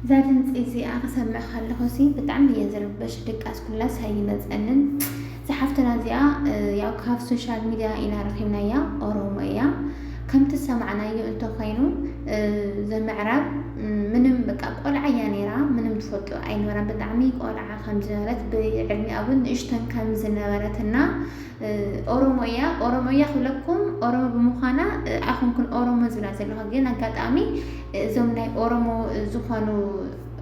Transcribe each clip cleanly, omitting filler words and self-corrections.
زادن إزي أقسم خلّه بتعمل يزربش دقات كلها هاي مزأنن زحفتنا زيا ياو كاف سوشيال ميديا إلى رخيمنا يا أوروميا كم تسمعنا يو أنتو خينو زي معرب منم بقى قلعة يانيرا منم تفوتو عين ورا بتعمي قلعة خمسة بعلمي أبن إشتن كم زنورتنا أوروميا خلكم أورومو بمخانا أخون كن أورومو زلازل هجينا قد أمي زمناي أورومو زخانو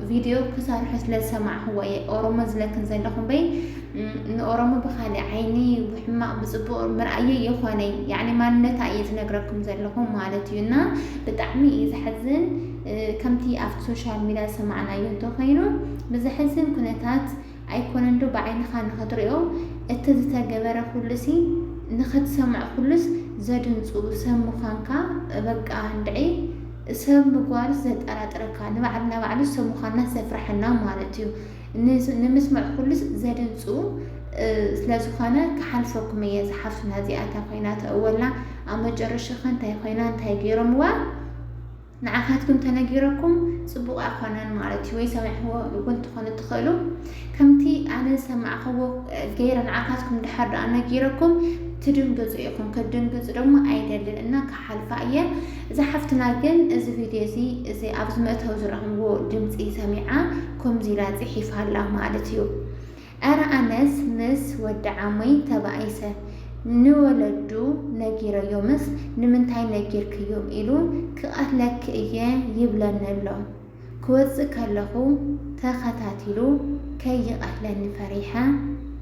فيديو كسر حسل سمع هو أورومو زلكن زي لهم بي أورومو بخالي عيني وحما بصبور مرأيي يخواني يعني ما نتعيز نقرأكم زي لهم مالتينا بتعمي إذا حزن كمتي أفت سوشيال ميديا سمعنا ينتو خينو بزا حزن كنتات أيكون عنده بعين خان خطريو اتزتا جبرة كلسي نخد سمع كلس زادن صو سمو خانكا بقى عندعي سم بقوار زاد أراتركا نبعدنا بعد سمو خانا سفرحنا مالتيو نمسمع كلس زادن صو سلازو خانا كحالفكم يز حفنا هذه آتا خينات أولا أما جرش خان تاي خينان تاي جيرموا نعاقاتكم تناجيركم صبوا أخوانان مالتي ويسمع هو كنت خانة تخلو كمتي أنا سمع هو غير نعاقاتكم دحر أنا جيركم تدنجز إيكم كدنجز رغم أيدل لأنك حالفاية إذا حفتنا جن إذا فيديو زي أبز ما توزرهم هو دمت سمعة كم زيلات حيف الله مالتيو أرى أنس مس ودعمي تبعيسه نولدو نجير يومس نمنتاي نجير كيوم إلو كأهلك إياه يبلن اللون كوزك له تختاتلو كي أهلن فريحة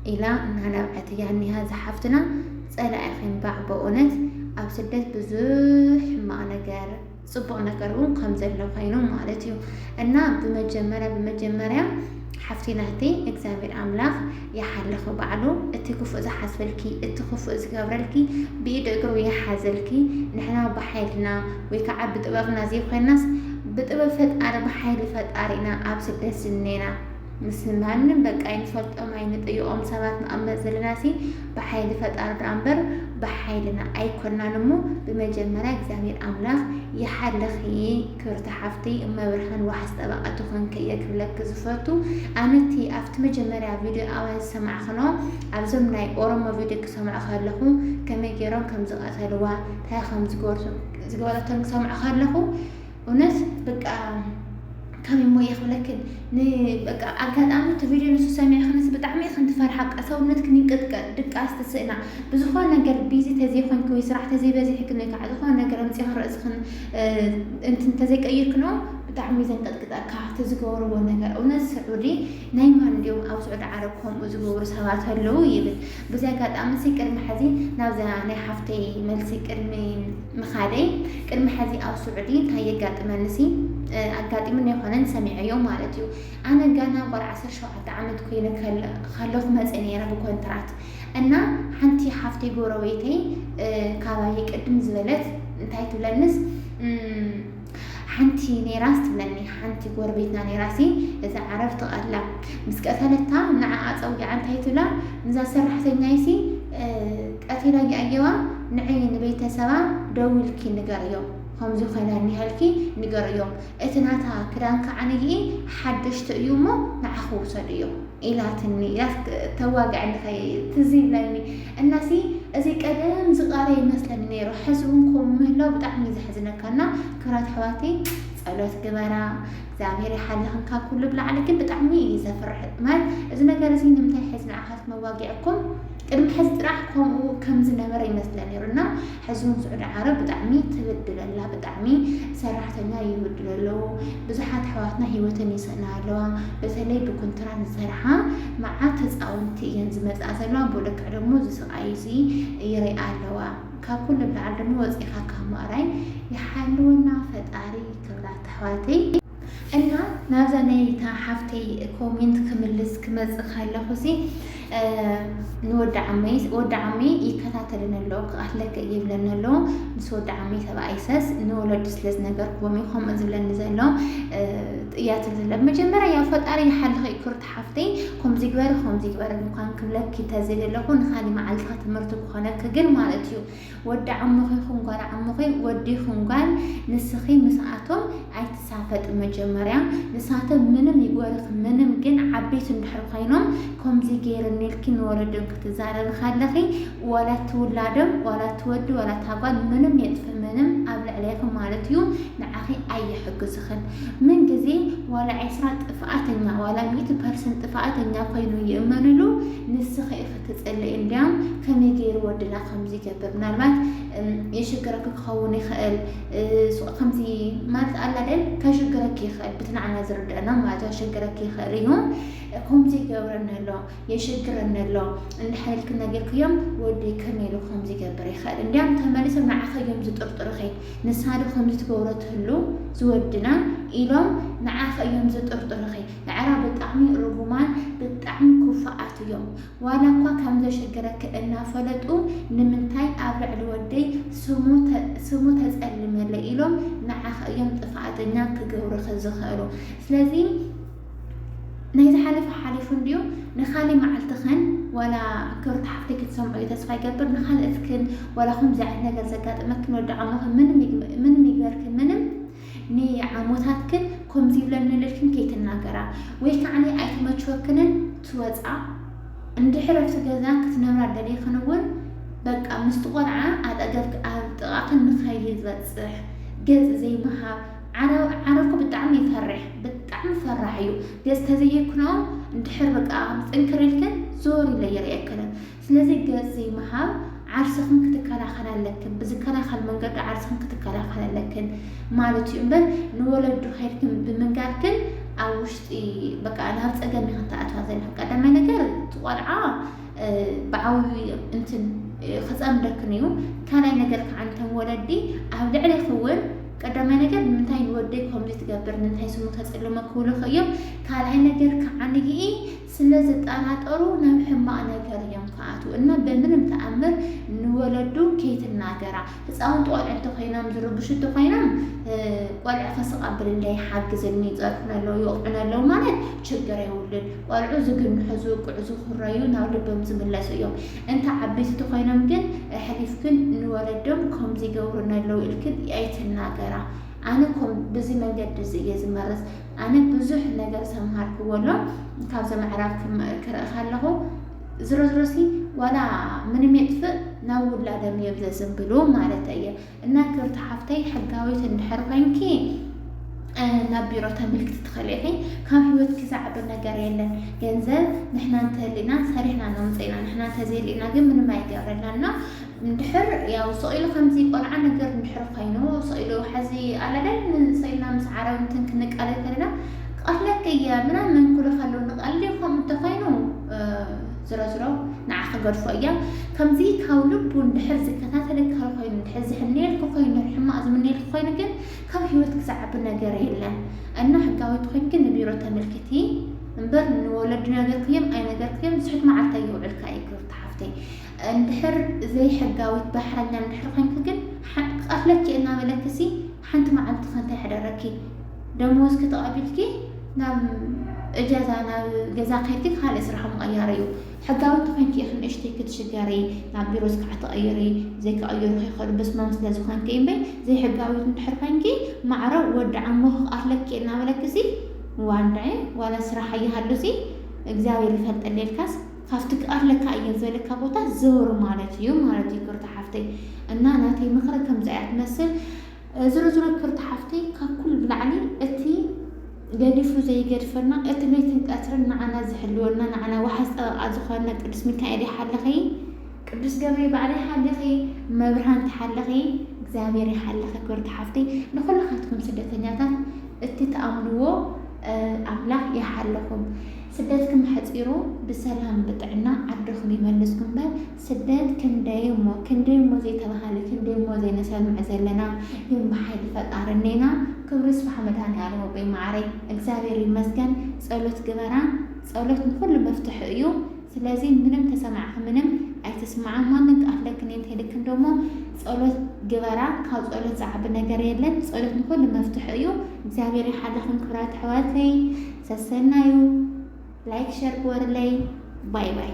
إلى أننا بعد يعني هذا حفتنا سأل أخين بعبونت أو سدت بزوح ما نجار صبوا نجارون خمسة لو خينو مالتيو أنا بمجمرة حفتي نهتي إكزامير أملاخ يحلخو بعلو اتكفو إذا حسبلكي اتخفو إذا قبرلكي بيد اقرو يحازلكي نحنا بحيلنا ويكعب بتقبغنا زي خيناس بتقبغ فتقار بحيل فتقارينا أبسد سنينا مثل ما بقى ينفلت أمين يوم سبات مأمز لناسي بحيل فتقار الأنبر بحيلنا أي كنا نمو بمجمرة إكزامير أملاخ يحلخي كرت حفتي أما برهان وحس أبقى تخن كي يكبلك زفاتو أنتي أفت مجمرة فيديو أول سمع خنا أبزمناي أورما فيديو كسمع خلهم كما يجرون كم زقات هلوا تاي خمس زقورة تنك سمع خلهم وناس بقى كم يمو يخلك بقى أكاد أمي تفيديو نسو سامع خنس بتعمي خنت فرحك أسوونت كني قد دك أستسئنا بزخونا نقل بيزي تزي خن كويس راح تزي بزي حكنا كعد خونا نقل متي خرس خن أنت تزي كأير كنو بتعمي زين قد كعد تزقور ونقل وناس سعودي نايمان اليوم أو سعود عربهم وزقور سوات هلو يبل بزي أكاد أمي سكر محزين ناوزا أنا حفتي ملسي كرمي مخالي كرمي حزين أو سعودي هاي قاد منسي أقادي من يخونن سمع يوم مالتيو أنا جانا برا 10 شهور عملت كينك خلوه مزنيرة بكونترات أنا حنتي حفتي جورويتي كواي قدم زبلت انتهيت للنس حنتي نيراس تبلني حنتي جوربيتنا نيراسي إذا عرفت ألا مسكتلتها مع أصوي عن تهيتلا نزا سرحت النايسي أتيلا أيوا نعين بيت سوا دولكي نجاريو خمزو خلاني هالكي نقر يوم اتناتا كرانك عني حدش تأيومو مع خوصة اليوم إلى تني تواقع عندك تزيد لاني الناسي ازي قدم زغاري مثلا نيرو حزبونكم مهلو بتعمي زحزنا كنا كرات حواتي صلوت قبرا زابير حالهم كل بلا عليك بتعمي زفر مال اذا نقر زين نمتاي حزنا عهات مواقعكم قدم حزت راحكم وكم زنبر يمثلني رنا حزون سعود عرب بتعمي تبدل الله بتعمي سرحتنا يبدل له بزحات حواتنا هيوتن يسنا له بتلي بكونتران الزرحه مع تزاونتي ينزمت ازلوا بولك دمو زسقايزي يري علوا ككل بلع دمو وصيخا كماراي يحلونا فطاري كبلات حواتي أنا نازني تا حفتي كومنت كملس كمز خلخوسي ወደ ዓመይ ይከታተልን ኣሎ ክኣትለከ ይብለን ኣሎ ምስ ወደ ዓመይ ተባይሰስ ንወለድ ስለዝ ነገር ኮሚ ከምኡ ዝብለኒ ዘሎ ጥያት ዝለ መጀመርያ ያው ፈጣሪ ይሓልኸ ይክርት ሓፍተይ ከምዚ ግበር እንኳን ክብለኪ ተዘለለኹ ንኻሊ መዓልትኻ ትምህርቲ ክኾነክ ግን ማለት እዩ ወዲ ዓሙኺ ይኹን ጓል ዓሙኺ ወዲኹም ጓል ንስኺ ምስኣቶም ኣይትሳፈጥ መጀመርያ ንሳቶም ምንም ይጎርኽ ምንም ግን ዓበይት እንድሕር ኮይኖም ከምዚ ገይርኒ ኢልኪ ንወለዶም ክትዛረብ ካለኺ ወላ ትውላዶም ወላ ትወዲ ወላ ታጓል ምንም የጥፍ ምንም ኣብ ልዕለይኹም ማለት እዩ ንዓኺ ኣይሕግዝኽን ምን ግዜ ወላ 20 ጥፍኣተኛ ወላ 100% ጥፍኣተኛ ኮይኑ ይእመንሉ ንስኺ ኢኺ ትፅልይ እንዲያም ከመይ ገይሩ ወድና ከምዚ ይገብር ምናልባት የሽግረክ ክኸውን ይኽእል ከምዚ ማለት ኣላደል ከሽግረክ ይኽእል ብትንዓና ዝርድአና ማለት የሽግረክ ይኽእል እዩ ከምዚ ይገብረና ኣሎ የሽግረና ኣሎ እንድሕልክ ነገርክዮም ወዲ ከመይ ኢሉ ከምዚ ይገብር ይኽእል እንዲያም ተመሊሶም ንዓኺ እዮም ዝጥርጥሩኺ ንሳዶ ከምዚ ትገብሮ ትህሉ ዝወድና ኢሎም ንዓኺ እዮም ዝጥርጥሩኺ ንዕራ ብጣዕሚ ርጉማን ብጣዕሚ ክፉኣት እዮም ዋላ እኳ ከም ዘሸገረክ እናፈለጡ ንምንታይ ኣብ ልዕሊ ወደይ ስሙ ተፀልመለ ኢሎም ንዓኺ እዮም ጥፍኣተኛ ክገብሩኺ ዝኽእሉ ስለዚ ናይ ዝሓለፈ ሓሊፉ እንድዩ ንኻሊ መዓልትኽን ወላ ክብርቲ ሓፍተይ ክትሰምዑ ተስፋ ይገብር ንኻልእትክን ወላ ከምዚ ዓይነት ነገር ዘጋጥመክን ወዲ ዓሞኽን ምንም ይግበርክን ምንም ንዓሞታትክን ከምዚ ይብለኒ ልልክን ከይትናገራ ወይ ከዓኒ ኣይትመችወክንን ትወፃ እንድሕር ኣብቲ ገዛ ክትነብራ ደለይኽን እውን በቃ ምስቲ ቆልዓ ኣጠገብ ኣብ ጥቓኽን ንኸይበፅሕ ገፅ ዘይምሃብ ዓረብኩ ብጣዕሚ ይፈርሕ ብጣዕሚ ፈራሕ እዩ ገፅ ተዘይክኖ እንድሕር በቃ ምፅንክር ኢልክን ዞር ኢለ የርእየክንን ስለዚ ገፅ ዘይምሃብ ዓርስኽን ክትከላኸል ኣለክን ብዝከላኸል መንገዲ ዓርስኽን ክትከላኸል ኣለክን ማለት እዩ እምበር ንወለዱ ኸይድክን ብምንጋርክን ኣብ ውሽጢ በቃ ናብ ፀገም ኢኻ ተኣትዋ ዘለካ ቀዳማይ ነገር ትቆልዓ ብዓብዪ እንትን ክፀምደክን እዩ ካልኣይ ነገር ከዓ እንተን ወለዲ ኣብ ልዕሊ ይኸውን ቀዳማይ ነገር ንምንታይ ንወደይ ከምዚ ትገብር ንምንታይ ስሙ ተፅልሞ ክብሉኽ እዮም ካልኣይ ነገር ከዓንጊ ስለ ዝጠራጠሩ ናብ ሕማቕ ነገር እዮም ከኣትው እና ብምንም ተኣምር ንወለዱ ከይትናገራ ህፃውንቲ ቆልዑ እንተኮይኖም ዝርብሹ እንተኮይኖም ቆልዑ ከስቐብል እንዳይሓግዝኒ ይፀርፉን ኣለዉ ይወቕዑን ኣለዉ ማለት ችግር የብሉን ቆልዑ ዝግንሑ ዝውቅዑ ዝኽረዩ ናብ ልቦም ዝምለሱ እዮም እንታ ዓበይቲ እንተኮይኖም ግን ሕሊፍክን ንወለዶም ከምዚ ይገብሩን ኣለዉ ኢልክን ኣይትናገራ ኣነ በዚ መንገዲ እዚ እየ ዝመርስ ኣነ ብዙሕ ነገር ሰምሃርክዎሎ ካብዚ ምዕራፍ ክርኢ ከለኹ ዝሮዝሮሲ ዋላ ምንም የጥፍእ ናብ ውላዶም እዮም ዘዘንብሉ ማለት እየ እና ክብርቲ ሓፍተይ ሕጋዊት እንድሕር ኮንኪ ናብ ቢሮ ተመልክቲ ትኽእል ኢኺ ካብ ሂወትኪ ዛዕቢ ነገር የለን ገንዘብ ንሕና እንተህሊና ሰሪሕና ነምፅኢና ንሕና እንተዘይልኢና ግን ምንም ኣይገብረናና እንድሕር ያው ሰቂሉ ከምዚ ቆልዓ ነገር እንድሕር ኮይኑ ሰቂሉ ሓዚ ኣላደል ሰኢልና ምስ ዓረብ እንትን ክንቃለል ከለና ቀለክ እየ ምናምን ኩሉ ከለዉ ንቐልል ከም እንተኮይኑ ዝረዝሮ ንዓኸ ገድፎ እያ ከምዚ ካብ ልቡ እንድሕር ዝከታተለካ ኮይኑ እንድሕር ዝሕነየልኩ ኮይኑ ሕማቕ ዝምነየልኩ ኮይኑ ግን ካብ ሂወት ክዛዕቢ ነገር የለን እና ሕጋዊት ኮይን ግን ንቢሮ ተመልክቲ እምበር ንወለዱ ነገር ክዮም ኣይ ነገር ክዮም ዝሕት መዓልታ ይውዕልካ እዩ ክብርቲ ሓፍተይ እንድሕር ዘይሕጋዊት ባሕረኛ እንድሕር ኮንክ ግን ቀፍለኪ እናበለክሲ ሓንቲ መዓልቲ ከንታይ ሕደረኪ ደሞዝ ክትቐቢልኪ ናብ እጃዛ ናብ ገዛ ከይድኪ ካልእ ስራሕ ምቕያር እዩ ሕጋዊት ኮንኪ ኢኽን እሽተይ ክትሽገሪ ናብ ቢሮ ዝከዓ ተቐይሪ ዘይከቐይሩ ከይኽእሉ በስማም ስለ ዝኾንኪ እምበይ ዘይሕጋዊት እንድሕር ኮንኪ ማዕረ ወዲ ዓሞ ክቐፍለኪ እናበለክሲ ዋንድዐ ዋላ ስራሕ ኣይሃሉሲ እግዚኣብሔር ይፈልጠልየልካስ ካብቲ ክኣርለካ እየ ዝበለካ ቦታ ዘወሩ ማለት እዩ ክብርቲ ሓፍተይ እና ናተይ ምኽሪ ከምዚ እያ ትመስል ዝርዝሮ ክብርቲ ሓፍተይ ካብ ኩሉ ብላዕሊ እቲ ገዲፉ ዘይገድፈና እቲ ቤትን ቀትርን ንዓና ዝሕልወና ንዓና ዋሓዝ ጠበቓ ዝኾነ ቅዱስ ሚካኤል ይሓልኺ ቅዱስ ገብርኤል ባዕለይ ይሓልኺ መብርሃን ትሓልኺ እግዚኣብሔር ይሓልኺ ክብርቲ ሓፍተይ ንኩላኻትኩም ስደተኛታት እቲ ተኣምንዎ ኣምላኽ ይሓልኹም ስደትኩም ሓፂሩ ብሰላም ብጥዕና ዓድኹም ይመልስኩም እምበር ስደት ክንደይ እሞ ዘይተባሃለ ክንደይ እሞ ዘይነሰምዕ ዘለና ግን ብሓይሊ ፈጣሪ እኔና ክብሪ ስብሓ መድሃኒዓለም ወበይ ማዕረይ እግዚኣብሔር ይመስገን ጸሎት ግበራ ጸሎት ንኩሉ መፍትሒ እዩ ስለዚህ ምንም ተሰማዕኸ ምንም ኣይትስማዕ ማንም ጣፍለክን እንተልክን ደሞ ጸሎት ግበራ ካብ ጸሎት ዝዓቢ ነገር የለን ጸሎት ንኩሉ መፍትሕ እዩ እግዚአብሔር ይሓልኽን ክብራት ኣሕዋተይ ሰሰናዩ ላይክ ሸር ግበርለይ ባይ ባይ